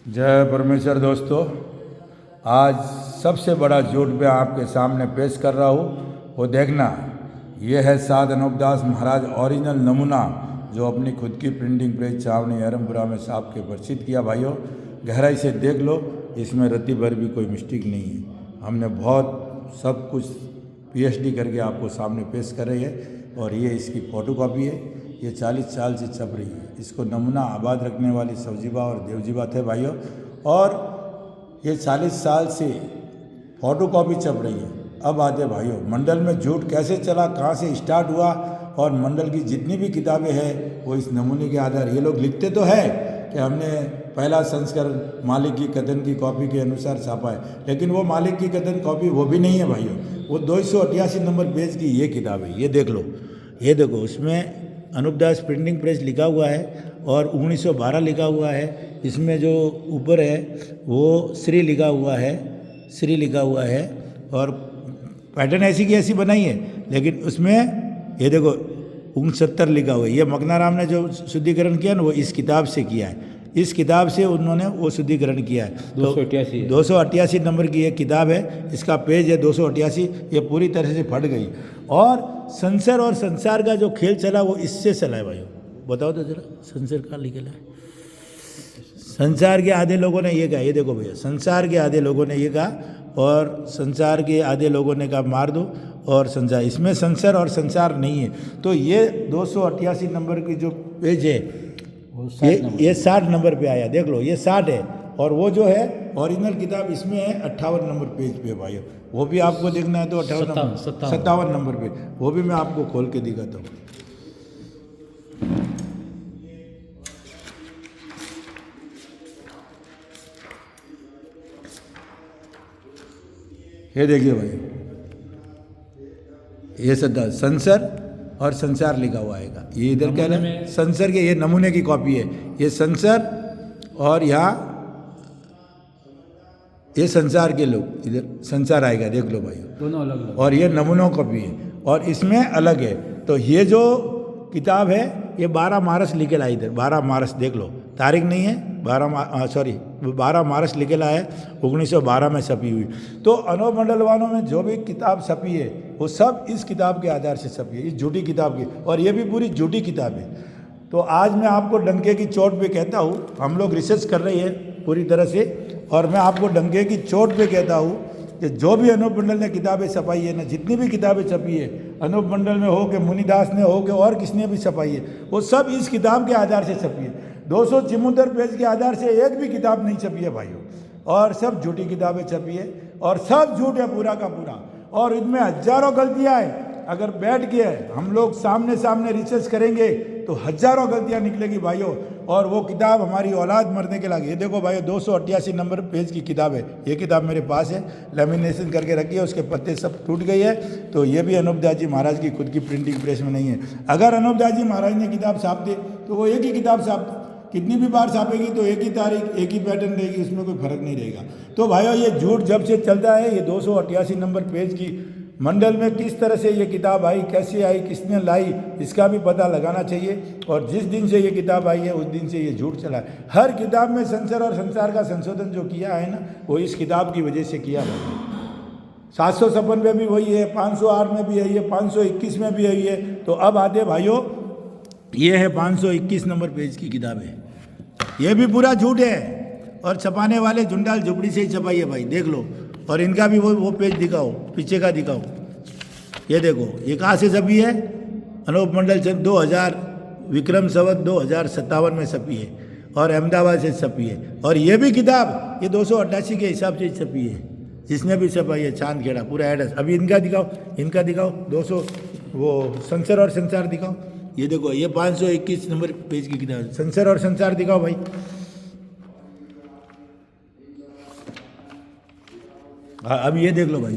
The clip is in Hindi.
जय परमेश्वर दोस्तों, आज सबसे बड़ा झूठ मैं आपके सामने पेश कर रहा हूँ। वो देखना, ये है साध अनूपदास महाराज ओरिजिनल नमूना, जो अपनी खुद की प्रिंटिंग प्रेस छावनी अहरमपुरा में साहब के प्रसिद्ध किया। भाइयों, गहराई से देख लो, इसमें रत्ती भर भी कोई मिस्टेक नहीं है। हमने बहुत सब कुछ PhD करके आपको सामने पेश कर रही है। और ये इसकी फ़ोटो कॉपी है, ये 40 साल से छप रही है। इसको नमूना आबाद रखने वाली सवजीबा और देवजीबा थे भाइयों, और ये 40 साल से फ़ोटो कॉपी छप रही है। अब आते भाइयों, मंडल में झूठ कैसे चला, कहाँ से स्टार्ट हुआ, और मंडल की जितनी भी किताबें हैं वो इस नमूने के आधार। ये लोग लिखते तो है कि हमने पहला संस्करण मालिक की कथन की कॉपी के अनुसार छापा है, लेकिन वो मालिक की कथन कॉपी वो भी नहीं है भाइयों। वो 288 नंबर पेज की ये किताब है, ये देख लो, ये देखो, उसमें अनूपदास प्रिंटिंग प्रेस लिखा हुआ है और 1912 लिखा हुआ है। इसमें जो ऊपर है वो श्री लिखा हुआ है, श्री लिखा हुआ है, और पैटर्न ऐसी की ऐसी बनाई है, लेकिन उसमें ये देखो 69 लिखा हुआ है। ये मकनाराम ने जो शुद्धिकरण किया ना, वो इस किताब से किया है। इस किताब से उन्होंने वो शुद्धिकरण किया है। 288 नंबर की एक किताब है, इसका पेज है 288। ये पूरी तरह से फट गई। और संसार और संसार का जो खेल चला वो इससे चला है भाइयों। बताओ तो जरा, संसार कहाँ निकला है? संसार के आधे लोगों ने ये कहा, ये देखो भैया, संसार के आधे लोगों ने ये कहा और संसार के आधे लोगों ने कहा मार दो, और संसार, इसमें संसार और संसार नहीं है। तो ये 288 नंबर की जो पेज है ये 60 नंबर पे आया, देख लो, ये 60 है। और वो जो है ओरिजिनल किताब इसमें है 58 नंबर पेज पे भाइयों। वो भी आपको देखना है तो 57 नंबर पे, वो भी मैं आपको खोल के दिखाता हूँ। ये देखिए भाई, ये सदा संसार और संसार लिखा हुआ आएगा। ये इधर क्या है, संसार के, ये नमूने की कॉपी है। ये संसार और यहाँ ये संसार के लोग, इधर संसार आएगा, देख लो भाई, दोनों अलग। और ये नमूनों कॉपी है और इसमें अलग है। तो ये जो किताब है ये 12 मार्च लिखेला है, इधर 12 मार्च देख लो, तारीख नहीं है, 12 मार्च लिखेला है, 1912 में छपी हुई। तो अनूप मंडलवानों में जो भी किताब छपी है वो सब इस किताब के आधार से छपी है, इस झूठी किताब की, और ये भी पूरी झूठी किताब है। तो आज मैं आपको डंके की चोट पे कहता हूँ, हम लोग रिसर्च कर रहे हैं पूरी तरह से, और मैं आपको डंके की चोट पे कहता हूँ कि जो भी अनूप मंडल ने किताबें छपाई है ना, जितनी भी किताबें छपी है, अनूप मंडल में हो के मुनिदास ने हो के और किसने भी छपाई है, वो सब इस किताब के आधार से छपी है। 274 पेज के आधार से एक भी किताब नहीं छपी है भाइयों, और सब झूठी किताबें छपी है, और सब झूठ है पूरा का पूरा, और इनमें हजारों गलतियाँ हैं। अगर बैठ के हम लोग सामने सामने रिसर्च करेंगे तो हजारों गलतियाँ निकलेगी भाइयों, और वो किताब हमारी औलाद मरने के लागे। ये देखो भाइयों, 288 नंबर पेज की किताब है। ये किताब मेरे पास है, लेमिनेशन करके रखी है, उसके पत्ते सब टूट गई है। तो ये भी अनूपदास जी महाराज की खुद की प्रिंटिंग प्रेस में नहीं है। अगर अनूपदास जी महाराज ने किताब छापते तो वो एक ही किताब छापते, कितनी भी बार छापेगी तो एक ही तारीख, एक ही पैटर्न रहेगी, उसमें कोई फर्क नहीं रहेगा। तो भाइयों, ये झूठ जब से चलता है, ये 288 नंबर पेज की मंडल में किस तरह से ये किताब आई, कैसे आई, किसने लाई, इसका भी पता लगाना चाहिए। और जिस दिन से ये किताब आई है उस दिन से ये झूठ चला है। हर किताब में संसार और संसार का संशोधन जो किया है ना, वो इस किताब की वजह से किया है। 756 में भी वही है, 508 में भी है, ये 521 में भी है। तो अब आते भाइयों, ये है 521 नंबर पेज की किताब है। ये भी पूरा झूठ है, और छपाने वाले झुंडाल झुपड़ी से ही छपाई है भाई, देख लो। और इनका भी वो पेज दिखाओ, पीछे का दिखाओ। ये देखो, ये कहाँ से छपी है, अनूप मंडल से 2000 विक्रम संवत 2057 में छपी है, और अहमदाबाद से छपी है। और ये भी किताब ये 288 के हिसाब से छपी है, जिसने भी छपाई है, चांद खेड़ा पूरा एड्रेस। अभी इनका दिखाओ, इनका दिखाओ, 200 वो संसार और संसार दिखाओ। ये देखो, ये 521 नंबर पेज की किताब, संसार और संसार दिखाओ भाई। हाँ, अब ये देख लो भाई,